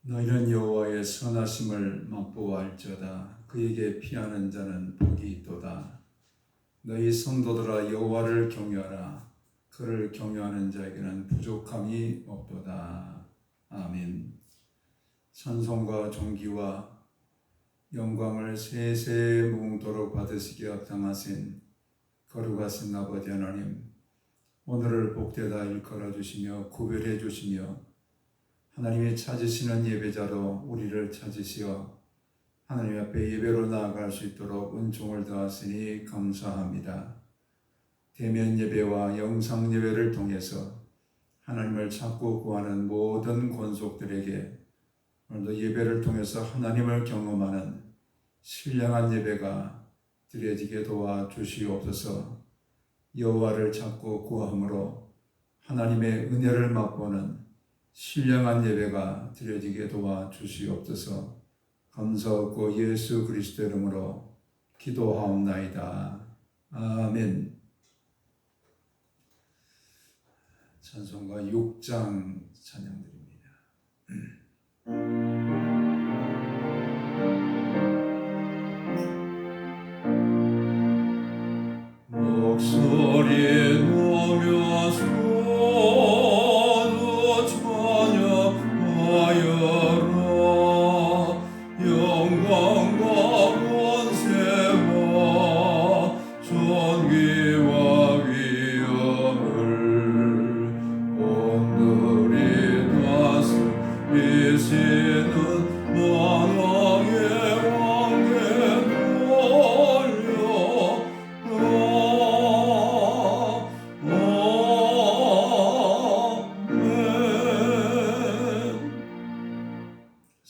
너희는 여호와의 선하심을 맛보아할지어다. 그에게 피하는 자는 복이 있도다. 너희 성도들아 여호와를 경외하라. 그를 경외하는 자에게는 부족함이 없도다. 아멘. 찬송과 존귀와 영광을 세세 무궁토록 받으시기에 합당하신 거룩하신 아버지 하나님, 오늘을 복되다 일컬어 주시며 구별해 주시며 하나님이 찾으시는 예배자로 우리를 찾으시어 하나님 앞에 예배로 나아갈 수 있도록 은총을 더하시니 감사합니다. 대면 예배와 영상 예배를 통해서 하나님을 찾고 구하는 모든 권속들에게 오늘도 예배를 통해서 하나님을 경험하는 신령한 예배가 드려지게 도와주시옵소서. 여호와를 찾고 구함으로 하나님의 은혜를 맛보는 신령한 예배가 드려지게 도와주시옵소서. 감사하고 예수 그리스도 이름으로 기도하옵나이다. 아멘. 찬송가 6장 찬양드립니다. 목소리 놓으며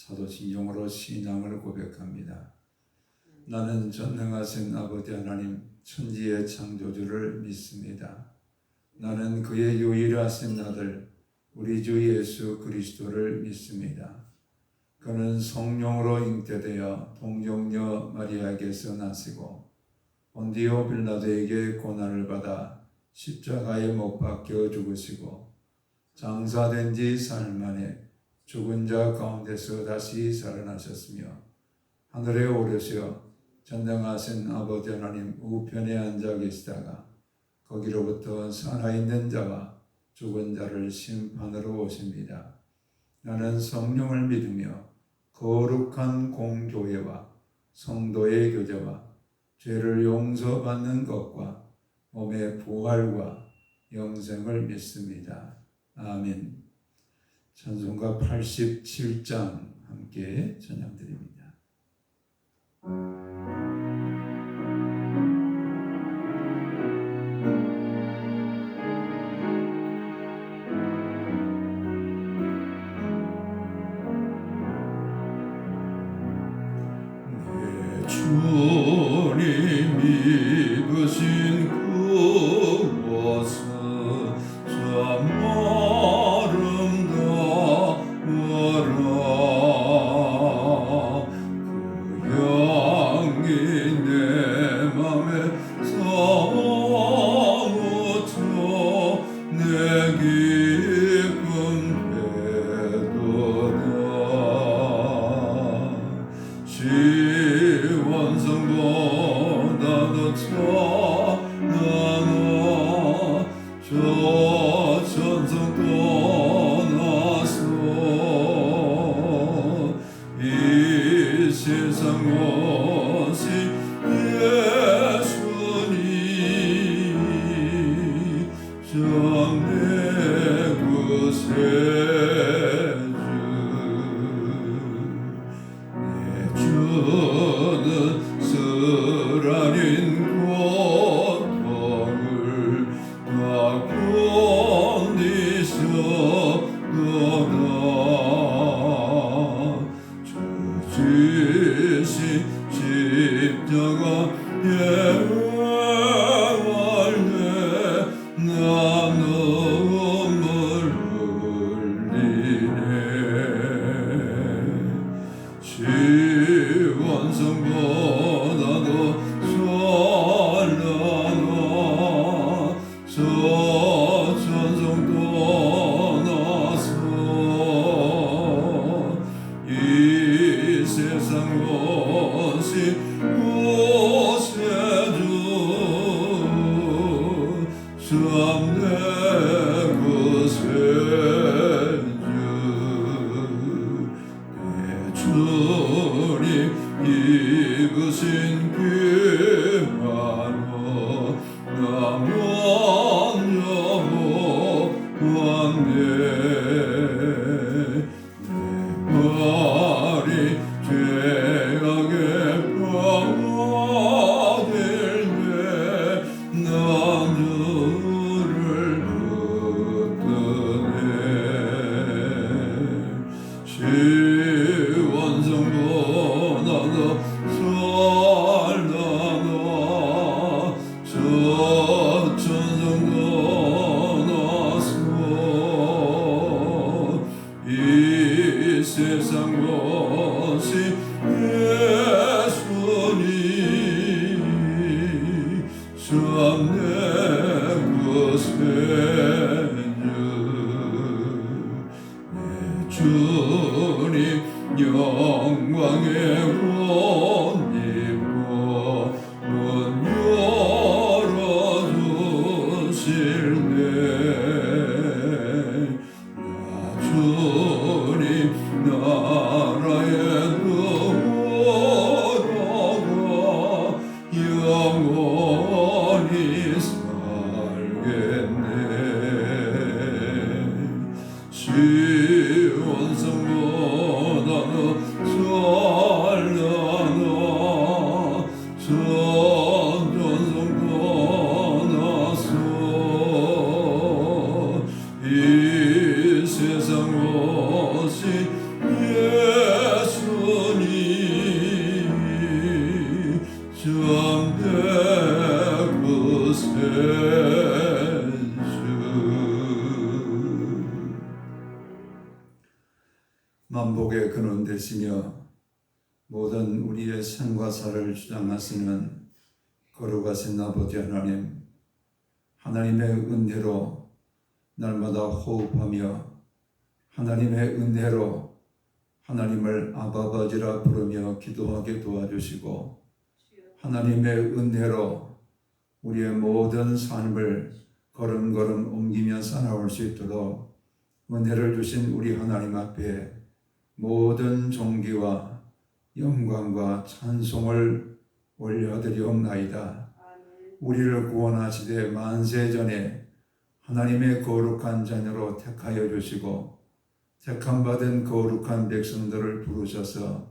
사도신경으로 신앙을 고백합니다. 나는 전능하신 아버지 하나님 천지의 창조주를 믿습니다. 나는 그의 유일하신 아들 우리 주 예수 그리스도를 믿습니다. 그는 성령으로 잉태되어 동정녀 마리아에게서 나시고 본디오 빌라도에게 고난을 받아 십자가에 못 박혀 죽으시고 장사된 지 사흘 만에 죽은 자 가운데서 다시 살아나셨으며 하늘에 오르시어 전능하신 아버지 하나님 우편에 앉아 계시다가 거기로부터 살아있는 자와 죽은 자를 심판으로 오십니다. 나는 성령을 믿으며 거룩한 공교회와 성도의 교제와 죄를 용서받는 것과 몸의 부활과 영생을 믿습니다. 아멘. 찬송가 87장 함께 찬양드립니다. 내 주님이 입으신 그것은 참 세상 것이 예수님 참내 구세주 주님 영광의 옷 입고 문 열어주실 때 주님 나라에 들어가 영원히 살겠네. 시온성보다는 찬란하 전전성보다 나서 이 세상 오신 예수님 참된 구세주. 만복의 근원 되시며 모든 우리의 생과 사를 주장하시는 거룩하신 아버지 하나님, 하나님의 은혜로 날마다 호흡하며 하나님의 은혜로 하나님을 아버지라 부르며 기도하게 도와주시고 하나님의 은혜로 우리의 모든 삶을 걸음걸음 옮기며 살아올 수 있도록 은혜를 주신 우리 하나님 앞에 모든 존귀와 영광과 찬송을 올려드리옵나이다. 우리를 구원하시되 만세전에 하나님의 거룩한 자녀로 택하여 주시고 택함받은 거룩한 백성들을 부르셔서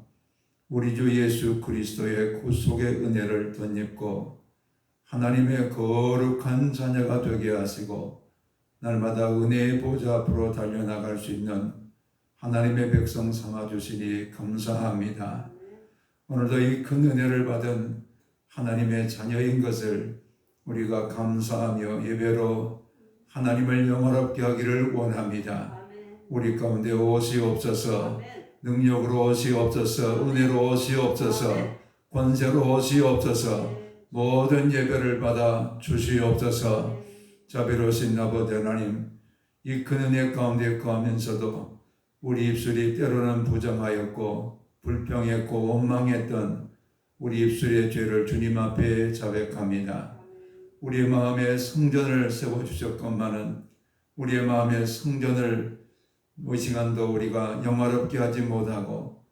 우리 주 예수 그리스도의 구속의 은혜를 덧입고 하나님의 거룩한 자녀가 되게 하시고 날마다 은혜의 보좌 앞으로 달려나갈 수 있는 하나님의 백성 삼아주시니 감사합니다. 오늘도 이 큰 은혜를 받은 하나님의 자녀인 것을 우리가 감사하며 예배로 하나님을 영화롭게 하기를 원합니다. 우리 가운데 오시옵소서. 능력으로 오시옵소서. 은혜로 오시옵소서. 권세로 오시옵소서. 모든 예배를 받아 주시옵소서. 자비로우신 아버지 하나님, 이 큰 은혜 가운데 거하면서도 우리 입술이 때로는 부정하였고 불평했고 원망했던 우리 입술의 죄를 주님 앞에 자백합니다. 우리의 마음에 성전을 세워주셨건만은 우리의 마음에 성전을 이 시간도 우리가 영화롭게 하지 못하고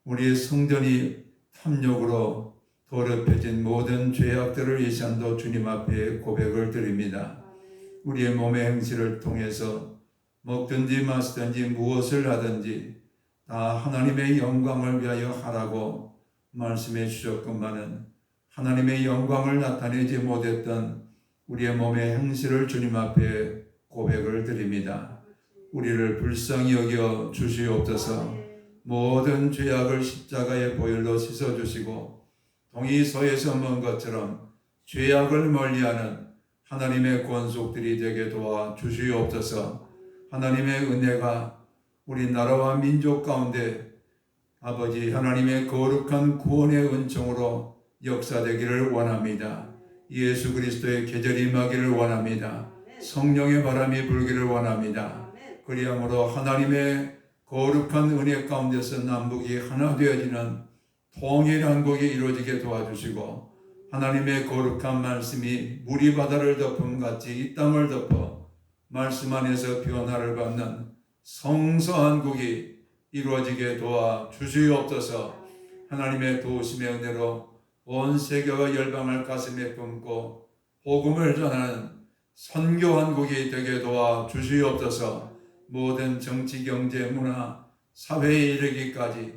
우리의 성전이 탐욕으로 더럽혀진 모든 죄악들을 이 시간도 주님 앞에 고백을 드립니다. 우리의 몸의 행실을 통해서 먹든지 마시든지 무엇을 하든지 다 하나님의 영광을 위하여 하라고 말씀해 주셨건만은 하나님의 영광을 나타내지 못했던 우리의 몸의 행실을 주님 앞에 고백을 드립니다. 우리를 불쌍히 여겨 주시옵소서. 모든 죄악을 십자가의 보혈로 씻어주시고 동이 서에서 먼 것처럼 죄악을 멀리하는 하나님의 권속들이 되게 도와 주시옵소서. 하나님의 은혜가 우리 나라와 민족 가운데 아버지 하나님의 거룩한 구원의 은총으로 역사되기를 원합니다. 예수 그리스도의 계절이 임하기를 원합니다. 성령의 바람이 불기를 원합니다. 그리함으로 하나님의 거룩한 은혜 가운데서 남북이 하나 되어지는 통일한국이 이루어지게 도와주시고 하나님의 거룩한 말씀이 물이 바다를 덮음같이 이 땅을 덮어 말씀 안에서 변화를 받는 성서한국이 이루어지게 도와 주시옵소서. 하나님의 도우심의 은혜로 온 세계와 열방을 가슴에 품고 복음을 전하는 선교한국이 되게 도와 주시옵소서. 모든 정치, 경제, 문화, 사회에 이르기까지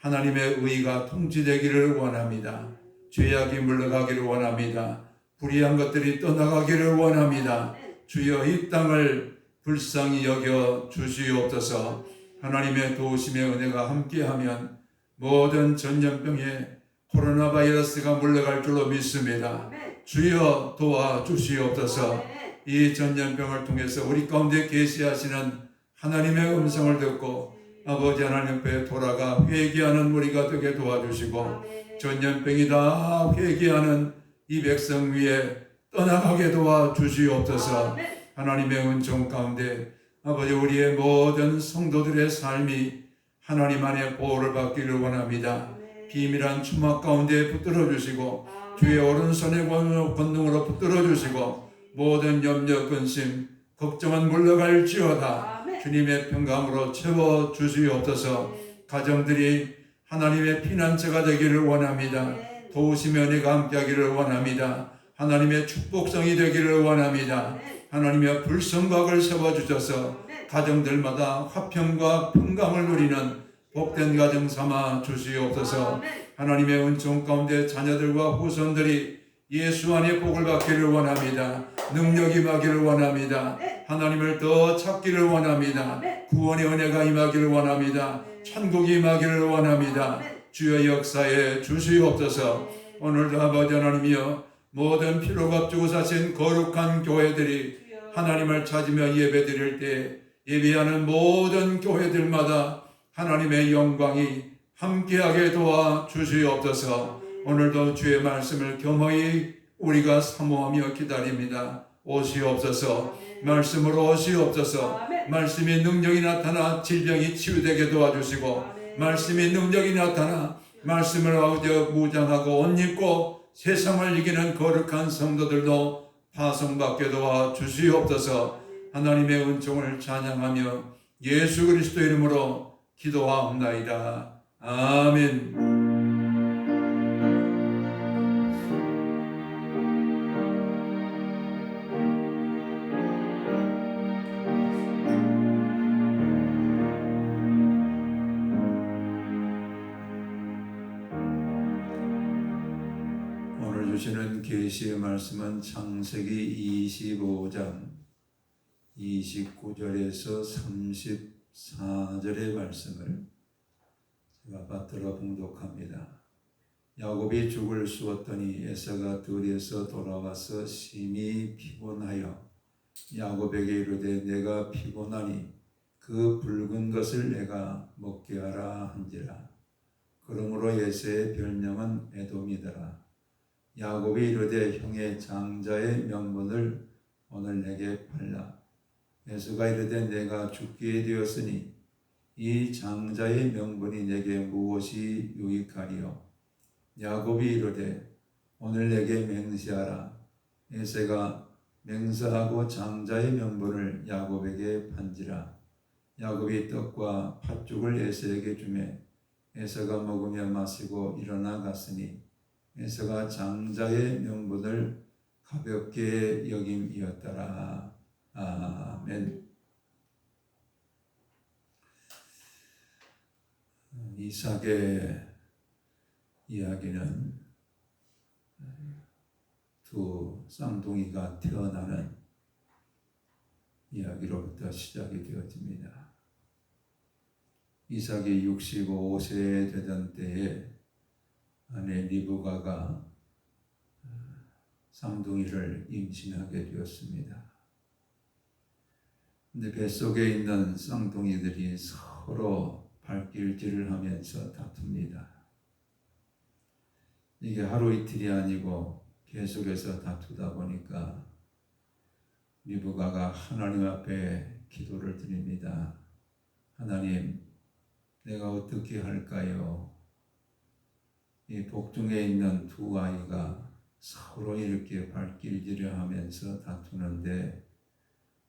하나님의 의가 통치되기를 원합니다. 죄악이 물러가기를 원합니다. 불의한 것들이 떠나가기를 원합니다. 주여 이 땅을 불쌍히 여겨 주시옵소서. 하나님의 도우심의 은혜가 함께하면 모든 전염병에 코로나 바이러스가 물러갈 줄로 믿습니다. 주여 도와주시옵소서. 이 전염병을 통해서 우리 가운데 계시하시는 하나님의 음성을 듣고 아버지 하나님 앞에 돌아가 회개하는 우리가 되게 도와주시고 전염병이 다 회개하는 이 백성 위에 떠나가게 도와 주시옵소서. 하나님의 은총 가운데 아버지 우리의 모든 성도들의 삶이 하나님 안에 보호를 받기를 원합니다. 비밀한 추막 가운데 붙들어 주시고 주의 오른손의 권능으로 붙들어 주시고 모든 염려 근심 걱정은 물러갈지어다. 주님의 평강으로 채워 주시옵소서. 가정들이 하나님의 피난처가 되기를 원합니다. 도우시며 은혜가 함께하기를 원합니다. 하나님의 축복성이 되기를 원합니다. 하나님의 불성각을 세워주셔서 가정들마다 화평과 평강을 누리는 복된 가정 삼아 주시옵소서. 하나님의 은총 가운데 자녀들과 후손들이 예수 안에 복을 받기를 원합니다. 능력이 임하기를 원합니다. 하나님을 더 찾기를 원합니다. 구원의 은혜가 임하기를 원합니다. 천국이 임하기를 원합니다. 주의 역사에 주시옵소서. 오늘도 아버지 하나님이여 모든 피로 값주고 사신 거룩한 교회들이 하나님을 찾으며 예배드릴 때 예배하는 모든 교회들마다 하나님의 영광이 함께하게 도와 주시옵소서. 오늘도 주의 말씀을 겸허히 우리가 사모하며 기다립니다. 오시옵소서. 말씀으로 오시옵소서. 말씀의 능력이 나타나 질병이 치유되게 도와주시고 말씀의 능력이 나타나 말씀을 얻어 무장하고 옷 입고 세상을 이기는 거룩한 성도들도 파송받게 도와 주시옵소서. 하나님의 은총을 찬양하며 예수 그리스도 이름으로 기도하옵나이다. 아멘. 주시는 계시의 말씀은 창세기 25장 29절에서 34절의 말씀을 제가 받들어 봉독합니다. 야곱이 죽을 쑤었더니 에사가 들에서 돌아와서 심히 피곤하여 야곱에게 이르되 내가 피곤하니 그 붉은 것을 내가 먹게 하라 한지라. 그러므로 에사의 별명은 에돔이더라. 야곱이 이르되 형의 장자의 명분을 오늘 내게 팔라. 에서가 이르되 내가 죽게 되었으니 이 장자의 명분이 내게 무엇이 유익하리요. 야곱이 이르되 오늘 내게 맹세하라. 에서가 맹세하고 장자의 명분을 야곱에게 판지라. 야곱이 떡과 팥죽을 에서에게 주매 에서가 먹으며 마시고 일어나 갔으니 에서가 장자의 명분을 가볍게 여김이었더라. 아멘. 이삭의 이야기는 두 쌍둥이가 태어나는 이야기로부터 시작이 되어집니다. 이삭이 65세 되던 때에 아내 리브가가 쌍둥이를 임신하게 되었습니다. 근데 뱃속에 있는 쌍둥이들이 서로 발길질을 하면서 다툽니다. 이게 하루 이틀이 아니고 계속해서 다투다 보니까 리브가가 하나님 앞에 기도를 드립니다. 하나님, 내가 어떻게 할까요? 이 복중에 있는 두 아이가 서로 이렇게 발길질을 하면서 다투는데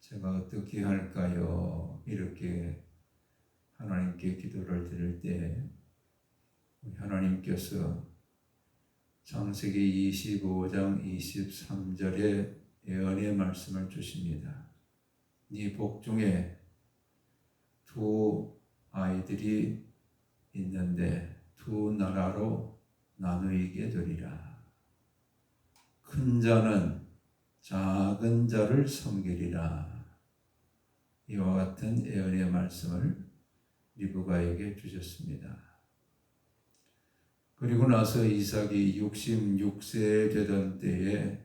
제가 어떻게 할까요? 이렇게 하나님께 기도를 드릴 때 하나님께서 창세기 25장 23절에 예언의 말씀을 주십니다. 네 복중에 두 아이들이 있는데 두 나라로 나누게 되리라. 큰 자는 작은 자를 섬기리라. 이와 같은 예언의 말씀을 리브가에게 주셨습니다. 그리고 나서 이삭이 66세 되던 때에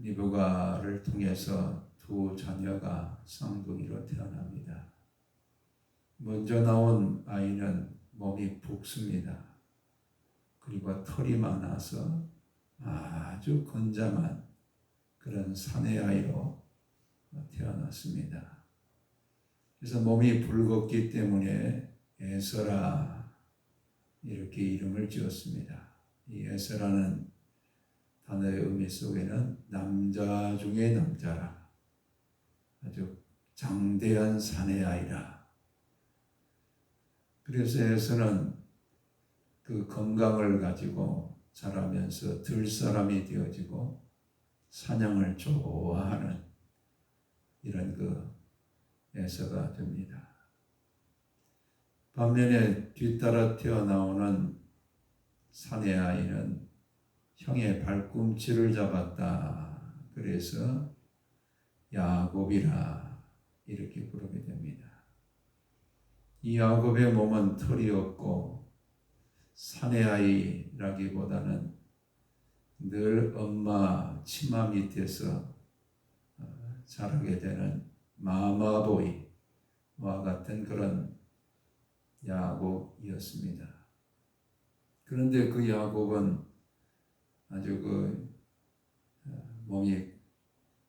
리브가를 통해서 두 자녀가 쌍둥이로 태어납니다. 먼저 나온 아이는 몸이 붓습니다. 그리고 털이 많아서 아주 건장한 그런 사내 아이로 태어났습니다. 그래서 몸이 붉었기 때문에 에서라 이렇게 이름을 지었습니다. 이 에서라는 단어의 의미 속에는 남자 중에 남자라, 아주 장대한 사내 아이라. 그래서 에서는 그 건강을 가지고 자라면서 들사람이 되어지고 사냥을 좋아하는 이런 그 에서가 됩니다. 반면에 뒤따라 태어나오는 사내 아이는 형의 발꿈치를 잡았다. 그래서 야곱이라 이렇게 부르게 됩니다. 이 야곱의 몸은 털이 없고 사내 아이라기보다는 늘 엄마 치마 밑에서 자라게 되는 마마보이와 같은 그런 야곱이었습니다. 그런데 그 야곱은 아주 그 몸이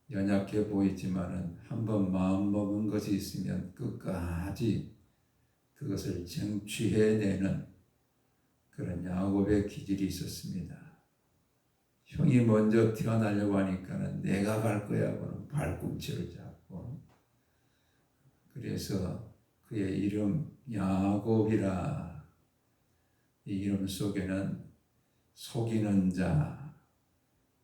연약해 보이지만은 한번 마음 먹은 것이 있으면 끝까지 그것을 쟁취해내는 그런 야곱의 기질이 있었습니다. 형이 먼저 태어나려고 하니까는 내가 갈 거야 하고는 발꿈치를 잡고, 그래서 그의 이름 야곱이라, 이 이름 속에는 속이는 자,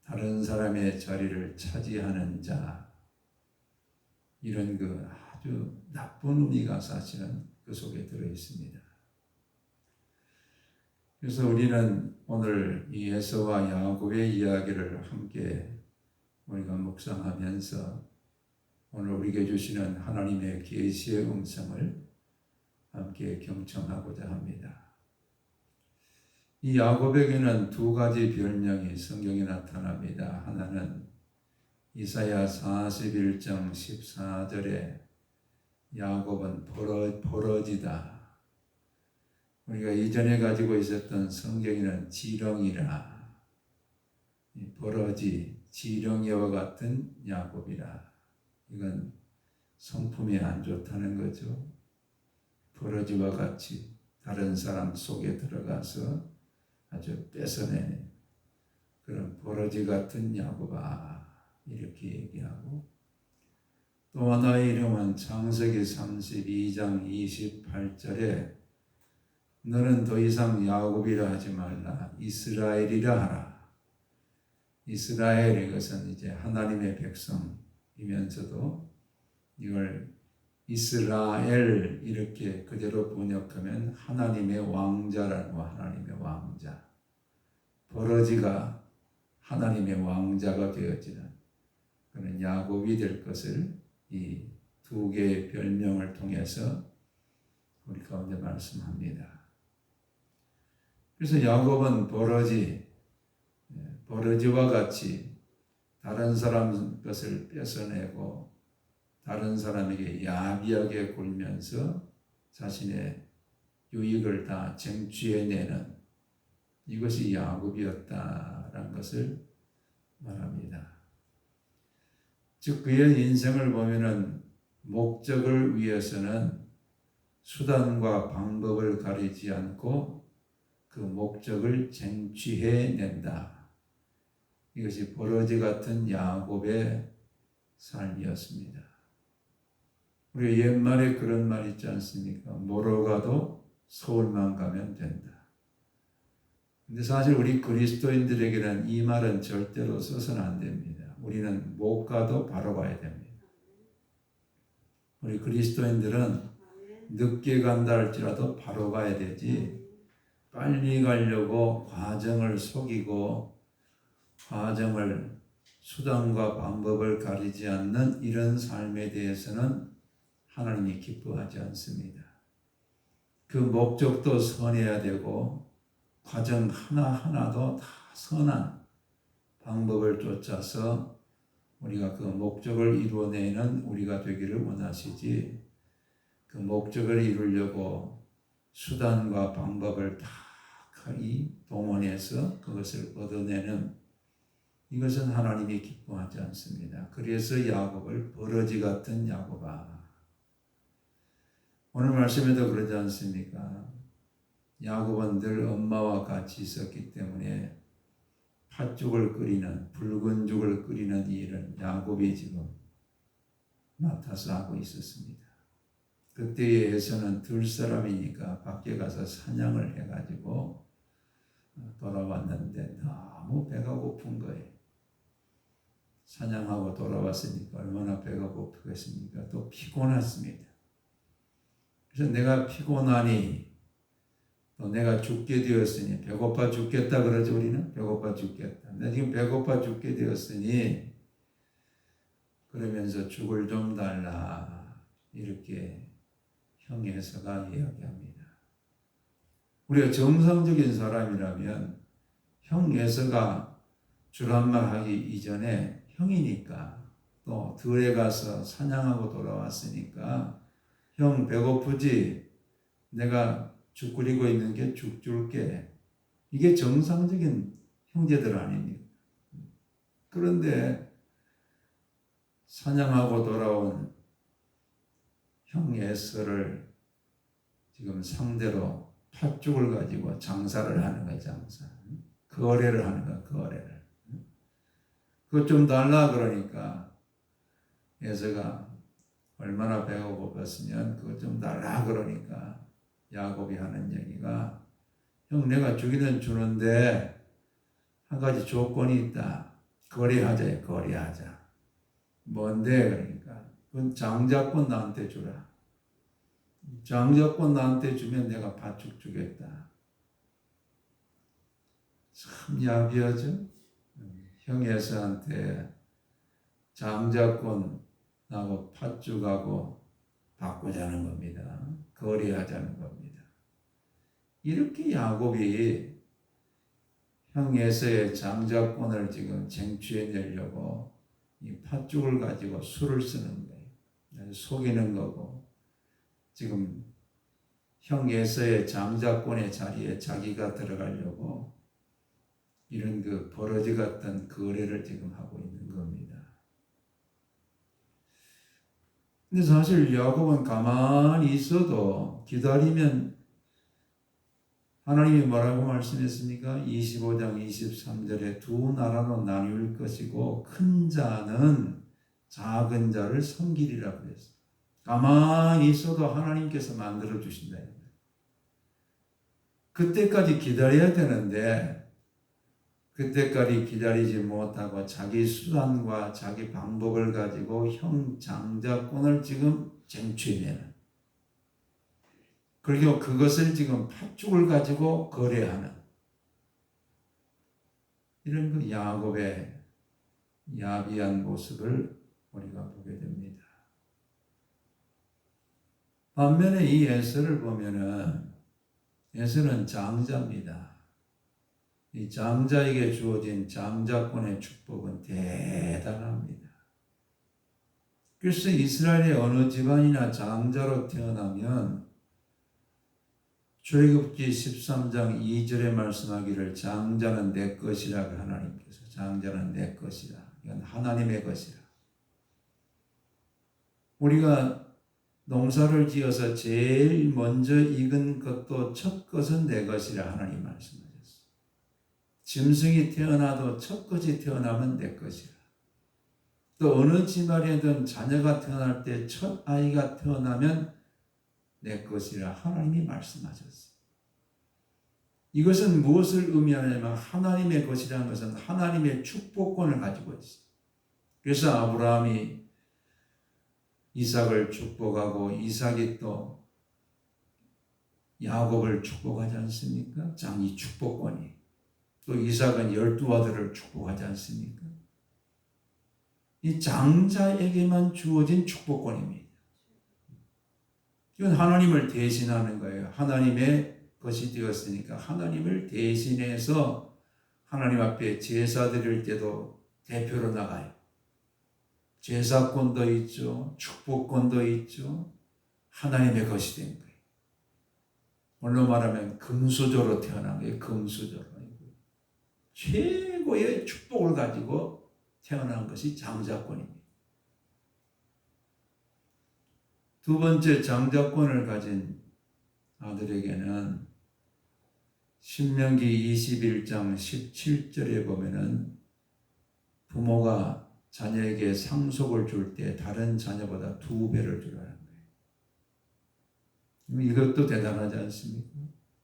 다른 사람의 자리를 차지하는 자, 이런 그 아주 나쁜 의미가 사실은 그 속에 들어 있습니다. 그래서 우리는 오늘 이 에서와 야곱의 이야기를 함께 우리가 묵상하면서 오늘 우리에게 주시는 하나님의 계시의 음성을 함께 경청하고자 합니다. 이 야곱에게는 두 가지 별명이 성경에 나타납니다. 하나는 이사야 41장 14절에 야곱은 버러지다. 우리가 이전에 가지고 있었던 성경에는 지렁이라, 버러지, 지렁이와 같은 야곱이라. 이건 성품이 안 좋다는 거죠. 버러지와 같이 다른 사람 속에 들어가서 아주 뺏어내는 그런 버러지 같은 야곱아, 이렇게 얘기하고, 또 하나의 이름은 창세기 32장 28절에 너는 더 이상 야곱이라 하지 말라, 이스라엘이라 하라. 이스라엘, 이것은 이제 하나님의 백성이면서도 이걸 이스라엘 이렇게 그대로 번역하면 하나님의 왕자라는 거, 하나님의 왕자. 버러지가 하나님의 왕자가 되어지는 그런 야곱이 될 것을 이 두 개의 별명을 통해서 우리 가운데 말씀합니다. 그래서 야곱은 버러지와 같이 다른 사람 것을 뺏어내고 다른 사람에게 야비하게 굴면서 자신의 유익을 다 쟁취해내는 이것이 야곱이었다라는 것을 말합니다. 즉 그의 인생을 보면은 목적을 위해서는 수단과 방법을 가리지 않고 그 목적을 쟁취해낸다. 이것이 버러지 같은 야곱의 삶이었습니다. 우리 옛말에 그런 말 있지 않습니까? 뭐로 가도 서울만 가면 된다. 근데 사실 우리 그리스도인들에게는 이 말은 절대로 써서는 안 됩니다. 우리는 못 가도 바로 가야 됩니다. 우리 그리스도인들은 늦게 간다 할지라도 바로 가야 되지, 빨리 가려고 과정을 속이고 과정을 수단과 방법을 가리지 않는 이런 삶에 대해서는 하나님이 기뻐하지 않습니다. 그 목적도 선해야 되고 과정 하나하나도 다 선한 방법을 쫓아서 우리가 그 목적을 이루어내는 우리가 되기를 원하시지, 그 목적을 이루려고 수단과 방법을 다 동원해서 그것을 얻어내는 이것은 하나님이 기뻐하지 않습니다. 그래서 야곱을 버러지 같은 야곱아. 오늘 말씀에도 그러지 않습니까? 야곱은 늘 엄마와 같이 있었기 때문에 팥죽을 끓이는, 붉은 죽을 끓이는 일은 야곱이 지금 맡아서 하고 있었습니다. 그때의 에서는 들 사람이니까 밖에 가서 사냥을 해가지고 돌아왔는데 너무 배가 고픈 거예요. 사냥하고 돌아왔으니까 얼마나 배가 고프겠습니까? 또 피곤했습니다. 그래서 내가 피곤하니 또 내가 죽게 되었으니 배고파 죽겠다 그러죠. 우리는 배고파 죽겠다. 나 지금 배고파 죽게 되었으니 그러면서 죽을 좀 달라 이렇게 형 에서가 이야기합니다. 우리가 정상적인 사람이라면 형 에서가 주란 말 하기 이전에 형이니까 또 들에 가서 사냥하고 돌아왔으니까 형 배고프지? 내가 죽 끓이고 있는 게 죽 줄게. 이게 정상적인 형제들 아닙니까? 그런데 사냥하고 돌아온 형 에서를 지금 상대로 팥죽을 가지고 장사를 하는 거야, 장사. 거래를 하는 거야, 거래를. 그거 좀 달라 그러니까 에서가 얼마나 배가 고팠으면 그거 좀 달라 그러니까 야곱이 하는 얘기가 형 내가 주기는 주는데 한 가지 조건이 있다. 거래하자, 거래하자. 뭔데? 그러니까 그건 장자권 나한테 주라. 장자권 나한테 주면 내가 팥죽 주겠다. 참 야비하죠? 형 에서한테 장자권 나하고 팥죽하고 바꾸자는 겁니다. 거래하자는 겁니다. 이렇게 야곱이 형 에서의 장자권을 지금 쟁취해내려고 이 팥죽을 가지고 수를 쓰는 거예요. 속이는 거고 지금 형 에서의 장자권의 자리에 자기가 들어가려고 이런 그 버러지 같은 거래를 지금 하고 있는 겁니다. 근데 사실 야곱은 가만히 있어도 기다리면 하나님이 뭐라고 말씀했습니까? 25장 23절에 두 나라로 나눌 것이고 큰 자는 작은 자를 섬기리라고 그랬어요. 가만히 있어도 하나님께서 만들어 주신다. 그때까지 기다려야 되는데 그때까지 기다리지 못하고 자기 수단과 자기 방법을 가지고 형 장자권을 지금 쟁취해내는, 그리고 그것을 지금 팥죽을 가지고 거래하는 이런 그 야곱의 야비한 모습을 우리가 보게 됩니다. 반면에 이 에서를 보면은 에서는 장자입니다. 이 장자에게 주어진 장자권의 축복은 대단합니다. 그래서 이스라엘의 어느 집안이나 장자로 태어나면 출애굽기 13장 2절에 말씀하기를 장자는 내 것이라고 하나님께서 장자는 내 것이라. 이건 하나님의 것이라. 우리가 농사를 지어서 제일 먼저 익은 것도 첫 것은 내 것이라 하나님 말씀하셨어요. 짐승이 태어나도 첫 것이 태어나면 내 것이라. 또 어느 집안이든 자녀가 태어날 때 첫 아이가 태어나면 내 것이라 하나님이 말씀하셨어요. 이것은 무엇을 의미하냐면 하나님의 것이라는 것은 하나님의 축복권을 가지고 있어요. 그래서 아브라함이 이삭을 축복하고 이삭이 또 야곱을 축복하지 않습니까? 이 축복권이. 또 이삭은 12아들을 축복하지 않습니까? 이 장자에게만 주어진 축복권입니다. 이건 하나님을 대신하는 거예요. 하나님의 것이 되었으니까 하나님을 대신해서 하나님 앞에 제사 드릴 때도 대표로 나가요. 제사권도 있죠. 축복권도 있죠. 하나님의 것이 된 거예요. 오늘로 말하면 금수저로 태어난 거예요. 금수저로. 최고의 축복을 가지고 태어난 것이 장자권입니다. 두 번째 장자권을 가진 아들에게는 신명기 21장 17절에 보면은 부모가 자녀에게 상속을 줄 때 다른 자녀보다 2배를 주라는 거예요. 이것도 대단하지 않습니까?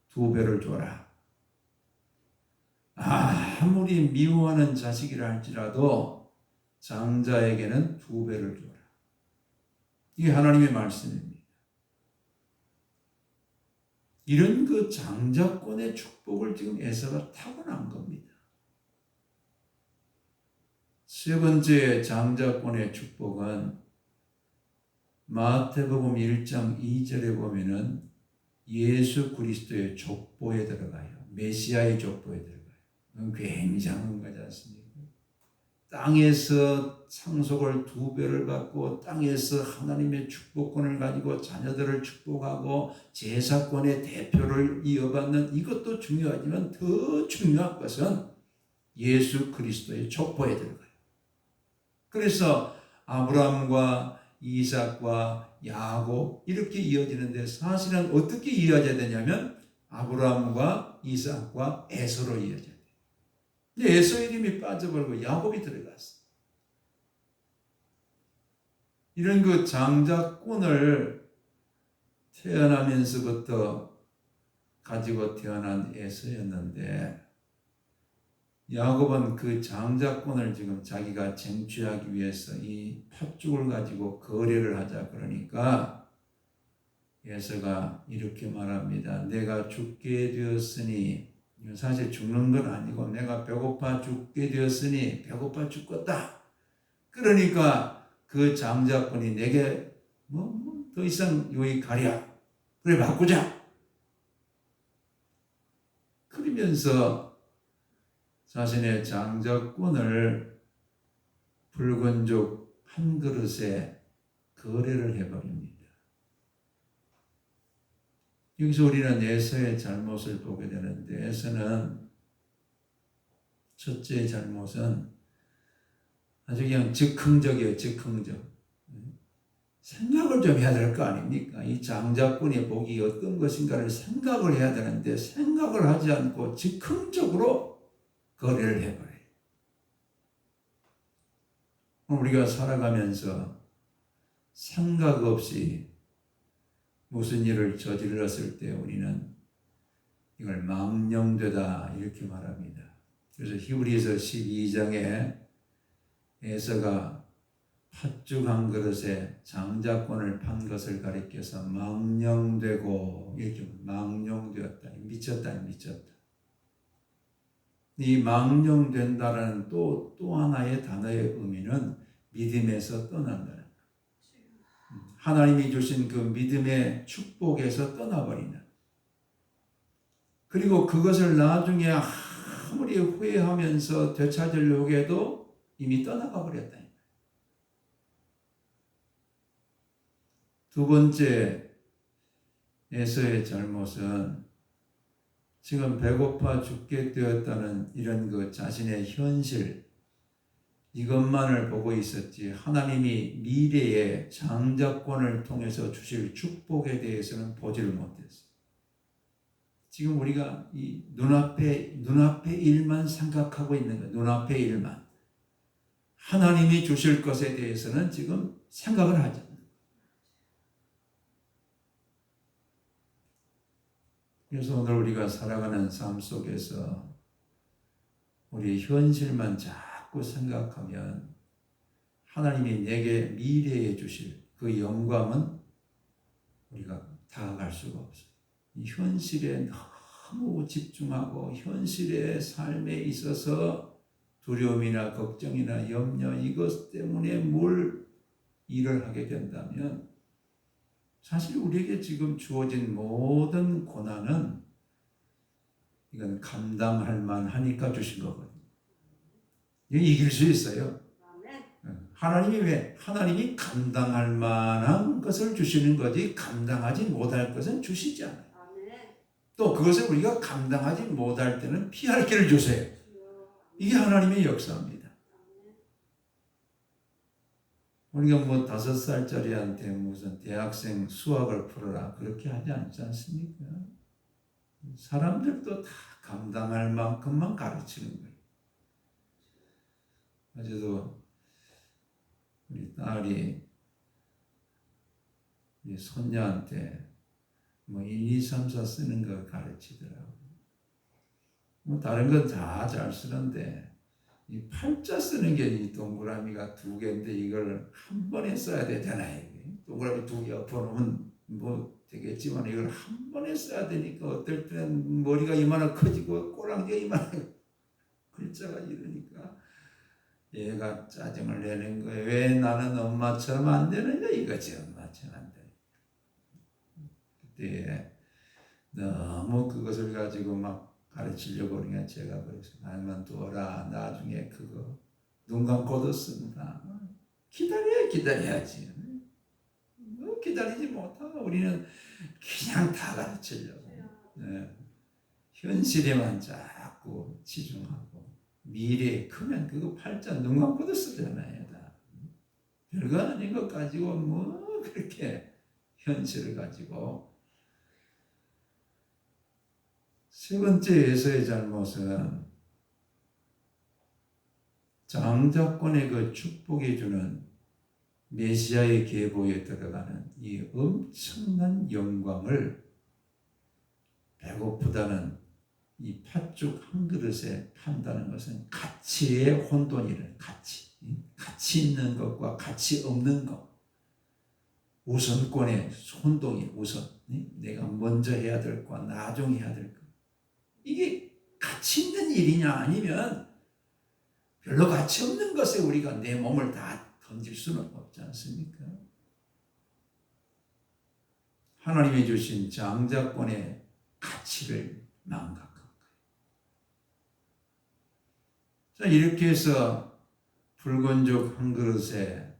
2배를 줘라. 아무리 미워하는 자식이라 할지라도 장자에게는 2배를 줘라. 이게 하나님의 말씀입니다. 이런 그 장자권의 축복을 지금 에서가 타고난 겁니다. 세 번째 장자권의 축복은 마태복음 1장 2절에 보면은 예수 그리스도의 족보에 들어가요. 메시아의 족보에 들어가요. 굉장한 거지 않습니까? 땅에서 상속을 2배를 받고 땅에서 하나님의 축복권을 가지고 자녀들을 축복하고 제사권의 대표를 이어받는 이것도 중요하지만 더 중요한 것은 예수 그리스도의 족보에 들어가요. 그래서 아브라함과 이삭과 야곱 이렇게 이어지는데 사실은 어떻게 이어져야 되냐면 아브라함과 이삭과 에서로 이어져야 돼요. 근데 에서 이름이 빠져버리고 야곱이 들어갔어. 이런 그 장자권을 태어나면서부터 가지고 태어난 에서였는데 야곱은 그 장자권을 지금 자기가 쟁취하기 위해서 이 팥죽을 가지고 거래를 하자 그러니까 에서가 이렇게 말합니다. 내가 죽게 되었으니, 사실 죽는 건 아니고 내가 배고파 죽게 되었으니 배고파 죽겠다. 그러니까 그 장자권이 내게 더 이상 여기 가랴. 그래 바꾸자. 그러면서 자신의 장자권을 붉은 죽 한 그릇에 거래를 해버립니다. 여기서 우리는 에서의 잘못을 보게 되는데 에서는 첫째 잘못은 아주 그냥 즉흥적이에요. 즉흥적. 생각을 좀 해야 될 거 아닙니까? 이 장자권의 복이 어떤 것인가를 생각을 해야 되는데 생각을 하지 않고 즉흥적으로 거래를 해버려요. 우리가 살아가면서 생각 없이 무슨 일을 저질렀을 때 우리는 이걸 망령되다 이렇게 말합니다. 그래서 히브리서 12장에 에서가 팥죽 한 그릇에 장자권을 판 것을 가리켜서 망령되고 이렇게 망령되었다. 미쳤다. 이 망령된다라는 또 하나의 단어의 의미는 믿음에서 떠난다는 거예요. 하나님이 주신 그 믿음의 축복에서 떠나버린다. 그리고 그것을 나중에 아무리 후회하면서 되찾으려고 해도 이미 떠나가 버렸다. 두 번째 에서의 잘못은 지금 배고파 죽게 되었다는 이런 그 자신의 현실 이것만을 보고 있었지 하나님이 미래의 장자권을 통해서 주실 축복에 대해서는 보지를 못했어요. 지금 우리가 이 눈앞의 일만 생각하고 있는 거예요. 눈앞의 일만. 하나님이 주실 것에 대해서는 지금 생각을 하지 않아요. 그래서 오늘 우리가 살아가는 삶 속에서 우리 현실만 자꾸 생각하면 하나님이 내게 미래에 주실 그 영광은 우리가 다가갈 수가 없어요. 이 현실에 너무 집중하고 현실의 삶에 있어서 두려움이나 걱정이나 염려 이것 때문에 뭘 일을 하게 된다면 사실 우리에게 지금 주어진 모든 고난은 이건 감당할 만하니까 주신 거거든요. 이길 수 있어요. 하나님이 감당할 만한 것을 주시는 거지 감당하지 못할 것은 주시지 않아요. 또 그것을 우리가 감당하지 못할 때는 피할 길을 주세요. 이게 하나님의 역사입니다. 우리가 뭐 5살짜리한테 무슨 대학생 수학을 풀어라 그렇게 하지 않지 않습니까? 사람들도 다 감당할 만큼만 가르치는 거예요. 어제도 우리 딸이 손녀한테 뭐 1, 2, 3, 4 쓰는 거 가르치더라고요. 뭐 다른 건 다 잘 쓰는데 이 팔자 쓰는 게 이 동그라미가 2개인데 이걸 한 번에 써야 되잖아요. 동그라미 2개 엎어놓으면 뭐 되겠지만 이걸 한 번에 써야 되니까 어떨 때는 머리가 이만한 커지고 꼬랑지가 이만한 글자가 이러니까 얘가 짜증을 내는 거예요. 왜 나는 엄마처럼 안 되느냐 이거지. 엄마처럼 안 돼. 그때 너무 그것을 가지고 막 가르치려고 그러니까 제가 그래서 나만 두어라. 나중에 그거 눈 감고도 쓴다. 기다려야지. 기다리지 못하고 우리는 그냥 다 가르치려고. 네. 현실에만 자꾸 치중하고 미래에 크면 그거 팔자 눈 감고도 쓰잖아요. 다. 별거 아닌 것 가지고 뭐 그렇게 현실을 가지고. 세 번째 에서의 잘못은 장자권의 그 축복해 주는 메시아의 계보에 들어가는 이 엄청난 영광을 배고프다는 이 팥죽 한 그릇에 판다는 것은 가치의 혼돈이래. 가치 있는 것과 가치 없는 것, 우선권의 혼동이 우선. 내가 먼저 해야 될 것, 나중에 해야 될 것. 이게 가치 있는 일이냐 아니면 별로 가치 없는 것에 우리가 내 몸을 다 던질 수는 없지 않습니까? 하나님이 주신 장자권의 가치를 망각한 거예요. 자, 이렇게 해서 붉은 죽 한 그릇에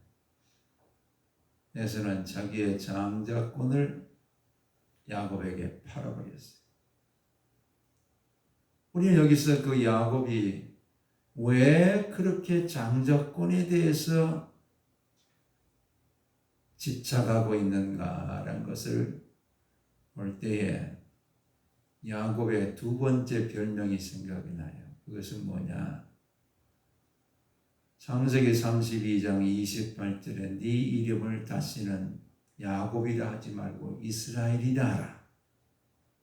에서는 자기의 장자권을 야곱에게 팔아버렸어요. 우리는 여기서 그 야곱이 왜 그렇게 장자권에 대해서 집착하고 있는가라는 것을 볼 때에 야곱의 2번째 별명이 생각이 나요. 그것은 뭐냐? 창세기 32장 28절에 네 이름을 다시는 야곱이라 하지 말고 이스라엘이라 하라.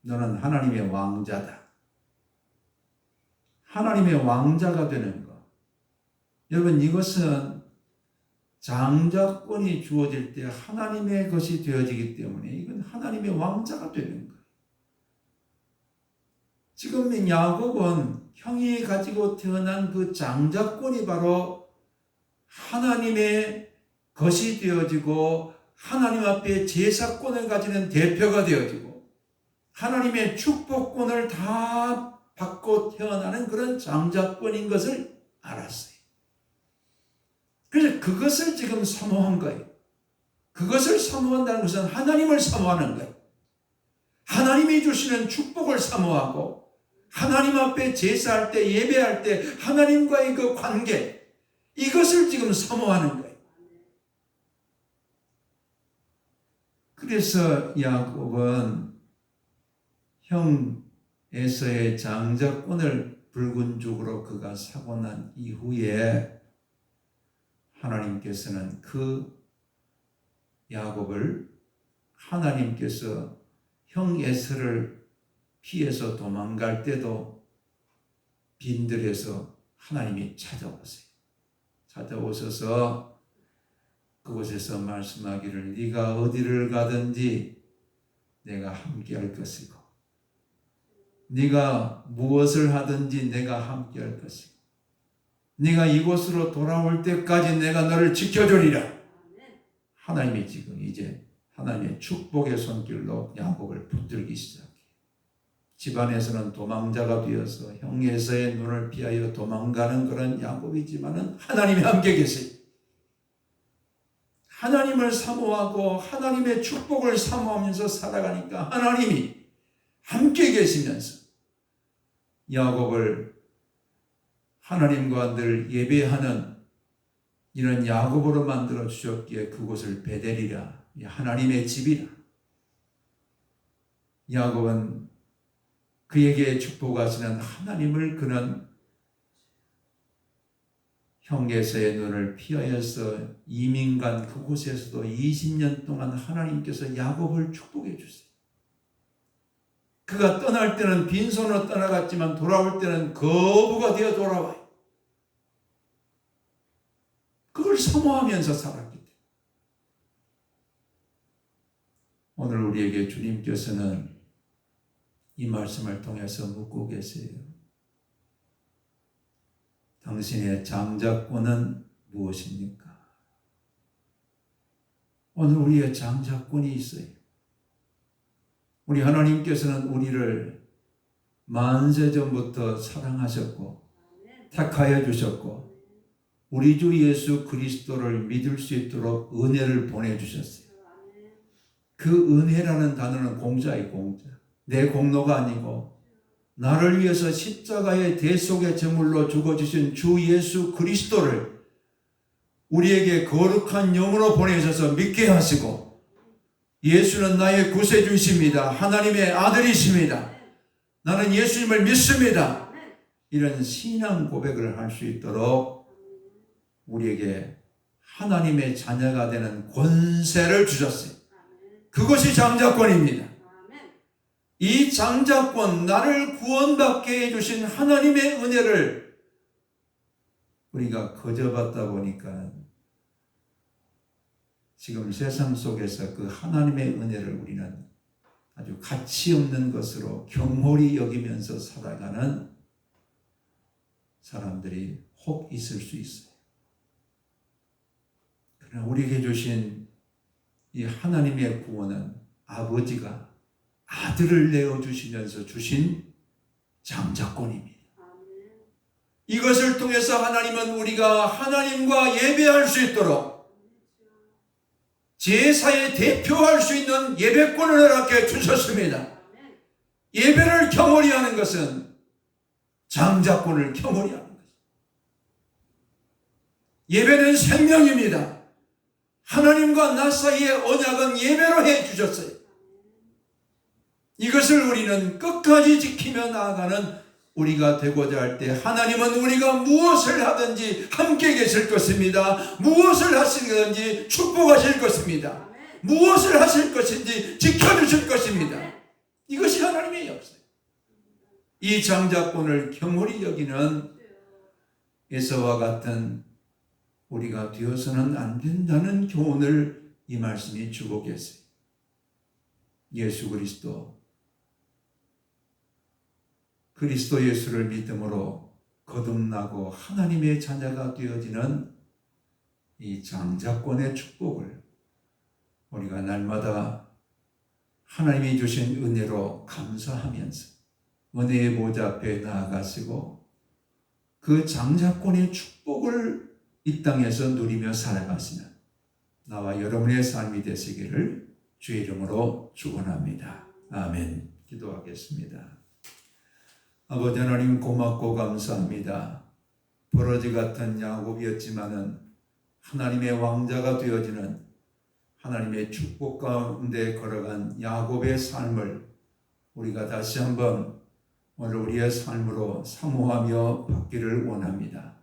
너는 하나님의 왕자다. 하나님의 왕자가 되는 것. 여러분, 이것은 장자권이 주어질 때 하나님의 것이 되어지기 때문에 이건 하나님의 왕자가 되는 거예요. 지금 야곱은 형이 가지고 태어난 그 장자권이 바로 하나님의 것이 되어지고 하나님 앞에 제사권을 가지는 대표가 되어지고 하나님의 축복권을 다 받고 태어나는 그런 장자권인 것을 알았어요. 그래서 그것을 지금 사모한 거예요. 그것을 사모한다는 것은 하나님을 사모하는 거예요. 하나님이 주시는 축복을 사모하고 하나님 앞에 제사할 때 예배할 때 하나님과의 그 관계 이것을 지금 사모하는 거예요. 그래서 야곱은 형 에서의 장자권을 붉은 죽으로 그가 사고 난 이후에 하나님께서는 그 야곱을 하나님께서 형 에서를 피해서 도망갈 때도 빈들에서 하나님이 찾아오세요. 찾아오셔서 그곳에서 말씀하기를 네가 어디를 가든지 내가 함께할 것이고 네가 무엇을 하든지 내가 함께할 것이고 네가 이곳으로 돌아올 때까지 내가 너를 지켜주리라. 하나님이 지금 이제 하나님의 축복의 손길로 야곱을 붙들기 시작해요. 집안에서는 도망자가 되어서 형 에서의 눈을 피하여 도망가는 그런 야곱이지만은 하나님이 함께 계세요. 하나님을 사모하고 하나님의 축복을 사모하면서 살아가니까 하나님이 함께 계시면서 야곱을 하나님과 늘 예배하는 이런 야곱으로 만들어 주셨기에 그곳을 베델이라, 하나님의 집이라. 야곱은 그에게 축복하시는 하나님을 그는 형제서의 눈을 피하여서 이민간 그곳에서도 20년 동안 하나님께서 야곱을 축복해 주세요. 그가 떠날 때는 빈손으로 떠나갔지만 돌아올 때는 거부가 되어 돌아와요. 그걸 사모하면서 살았기 때문에 오늘 우리에게 주님께서는 이 말씀을 통해서 묻고 계세요. 당신의 장자권은 무엇입니까? 오늘 우리의 장자권이 있어요. 우리 하나님께서는 우리를 만세전부터 사랑하셨고 택하여 주셨고 우리 주 예수 그리스도를 믿을 수 있도록 은혜를 보내주셨어요. 그 은혜라는 단어는 공자의 공자. 내 공로가 아니고 나를 위해서 십자가의 대속의 제물로 죽어주신 주 예수 그리스도를 우리에게 거룩한 영으로 보내셔서 믿게 하시고 예수는 나의 구세주이십니다. 하나님의 아들이십니다. 나는 예수님을 믿습니다. 이런 신앙 고백을 할 수 있도록 우리에게 하나님의 자녀가 되는 권세를 주셨어요. 그것이 장자권입니다. 이 장자권, 나를 구원받게 해주신 하나님의 은혜를 우리가 거저받다 보니까 지금 세상 속에서 그 하나님의 은혜를 우리는 아주 가치 없는 것으로 경홀히 여기면서 살아가는 사람들이 혹 있을 수 있어요. 그러나 우리에게 주신 이 하나님의 구원은 아버지가 아들을 내어주시면서 주신 장자권입니다. 이것을 통해서 하나님은 우리가 하나님과 예배할 수 있도록 제사에 대표할 수 있는 예배권을 허락해 주셨습니다. 예배를 경홀히 하는 것은 장자권을 경홀히 하는 것입니다. 예배는 생명입니다. 하나님과 나 사이의 언약은 예배로 해 주셨어요. 이것을 우리는 끝까지 지키며 나아가는 우리가 되고자 할 때 하나님은 우리가 무엇을 하든지 함께 계실 것입니다. 무엇을 하시든지 축복하실 것입니다. 무엇을 하실 것인지 지켜주실 것입니다. 이것이 하나님의 역사예요. 이 장자권을 경홀히 여기는 에서와 같은 우리가 되어서는 안 된다는 교훈을 이 말씀이 주고 계세요. 예수 그리스도 예수를 믿음으로 거듭나고 하나님의 자녀가 되어지는 이 장자권의 축복을 우리가 날마다 하나님이 주신 은혜로 감사하면서 은혜의 보좌 앞에 나아가시고 그 장자권의 축복을 이 땅에서 누리며 살아가시는 나와 여러분의 삶이 되시기를 주의 이름으로 축원합니다. 아멘. 기도하겠습니다. 아버지 하나님 고맙고 감사합니다. 버러지 같은 야곱이었지만은 하나님의 왕자가 되어지는 하나님의 축복 가운데 걸어간 야곱의 삶을 우리가 다시 한번 오늘 우리의 삶으로 사모하며 받기를 원합니다.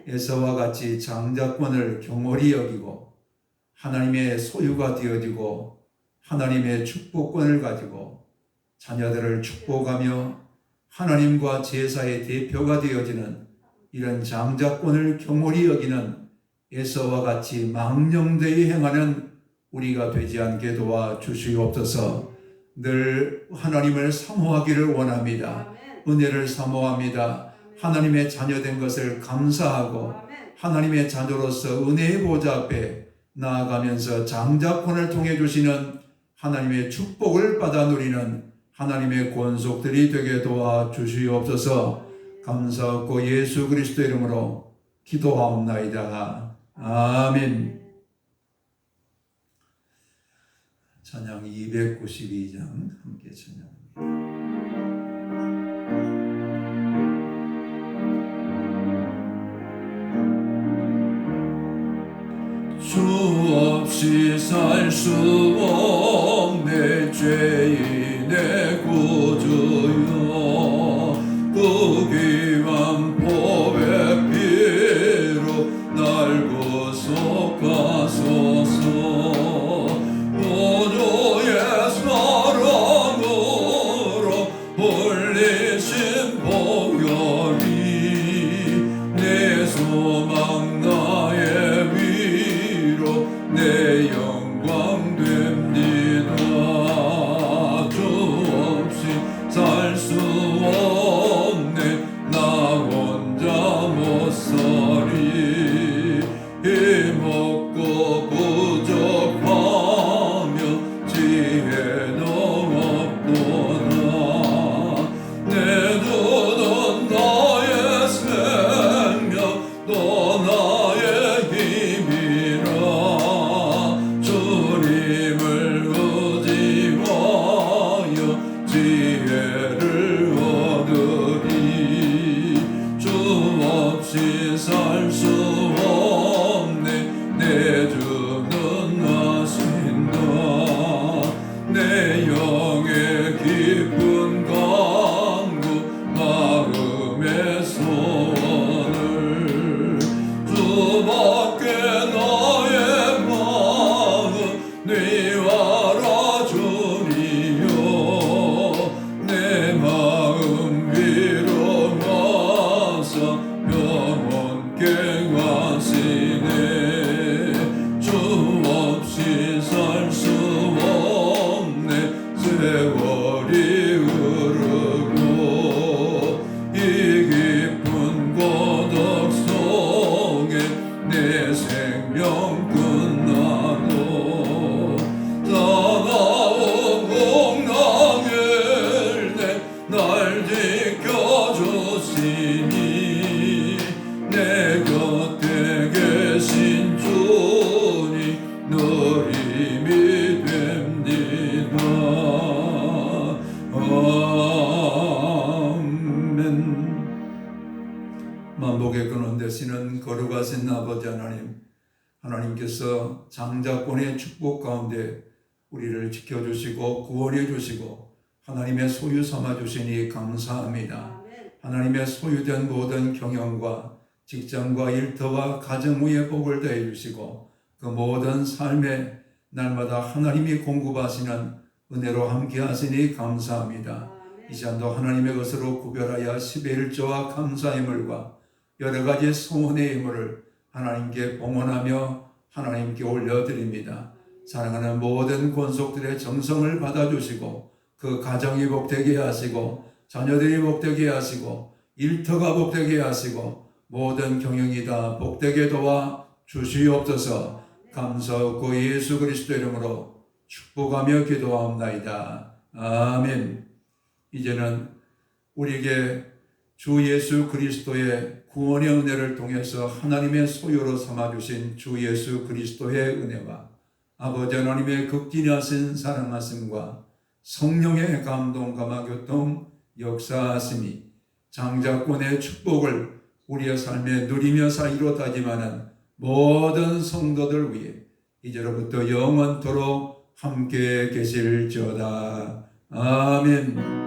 에서와 같이 장자권을 경홀히 여기고 하나님의 소유가 되어지고 하나님의 축복권을 가지고 자녀들을 축복하며 하나님과 제사의 대표가 되어지는 이런 장자권을 경홀히 여기는 에서와 같이 망령되이 행하는 우리가 되지 않게 도와주시옵소서. 늘 하나님을 사모하기를 원합니다. 은혜를 사모합니다. 하나님의 자녀된 것을 감사하고 하나님의 자녀로서 은혜의 보좌 앞에 나아가면서 장자권을 통해 주시는 하나님의 축복을 받아 누리는 하나님의 권속들이 되게 도와주시옵소서. 감사하고 예수 그리스도 이름으로 기도하옵나이다. 아멘. 찬양 292장 함께 찬양합니다. 주 없이 살 수 없네. 죄인의 구주여, 그 귀한 보배 피로 날 구속하소서. 구주의 사랑으로 흘리신 보혈이 내 소망 나의 위로 내 영광 됩니다. 주 없이 살 수 없네. 나 혼자 못 살이. 힘없고 부족하며 지혜도 없도다. 내 주는 나의 생명 또 나의 힘이라. 주님을 의지하여 지혜를 얻으리. 주 없이 살 수 없네. 내 주는 하신다. 내 영의 깊은 강구 마음의 소원을 주밖에 나의 마음 네 알아주리요. 내 마음 위로하사 영원케 하시네. 주 없이 살 수 없네. 세월이 흐르고 이 깊은 고독 속에 내 생명 끝나도 다가온 공랑을 날 지켜주시니 내 곁에 계신 주니 늘 힘이 됩니다. 아멘. 만복의 근원 되시는 거룩하신 아버지 하나님, 하나님께서 장자권의 축복 가운데 우리를 지켜주시고 구원해 주시고 하나님의 소유 삼아 주시니 감사합니다. 하나님의 소유된 모든 경영과 직장과 일터와 가정 위에 복을 더해 주시고 그 모든 삶에 날마다 하나님이 공급하시는 은혜로 함께 하시니 감사합니다. 이 시간도 하나님의 것으로 구별하여 10의 1조와 감사의 물과 여러 가지 소원의 예물을 하나님께 봉헌하며 하나님께 올려드립니다. 사랑하는 모든 권속들의 정성을 받아주시고 그 가정이 복되게 하시고 자녀들이 복되게 하시고 일터가 복되게 하시고 모든 경영이 다 복되게 도와 주시옵소서. 감사하고 예수 그리스도 이름으로 축복하며 기도하옵나이다. 아멘. 이제는 우리에게 주 예수 그리스도의 구원의 은혜를 통해서 하나님의 소유로 삼아주신 주 예수 그리스도의 은혜와 아버지 하나님의 극진하신 사랑하심과 성령의 감동 감화교통 역사하심이 장자권의 축복을 우리의 삶에 누리며 살이로다지만은 모든 성도들 위해 이제로부터 영원토록 함께 계실지어다. 아멘.